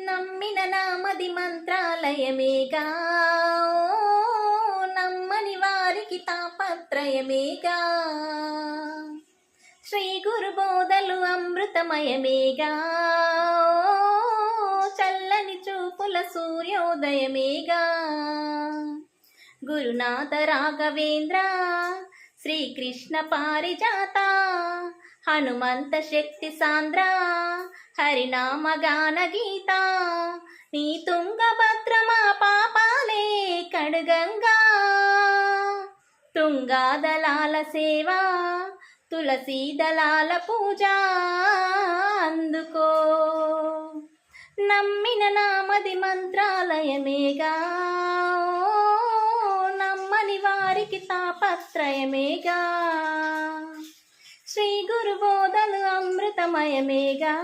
నమ్మిన నామది మంత్రాలయమేగా, నమ్మని వారికి తాపత్రయమేగా. శ్రీ గురు బోధలు అమృతమయమేగా, చల్లని చూపుల సూర్యోదయమేగా. గురునాథ రాఘవేంద్ర శ్రీకృష్ణ పారిజాత, హనుమంత శక్తి సాంద్ర హరినామగాన గీత. నీ తుంగభద్రమా పాపాలే కడుగంగా, తుంగాదలాల సేవ తులసీ దళాల పూజ అందుకో. నమ్మిన నామది మంత్రాలయమేగా, నమ్మని వారికి తాపత్రయమేగా. శ్రీ గురు బోధలు అమృతమయమేగా.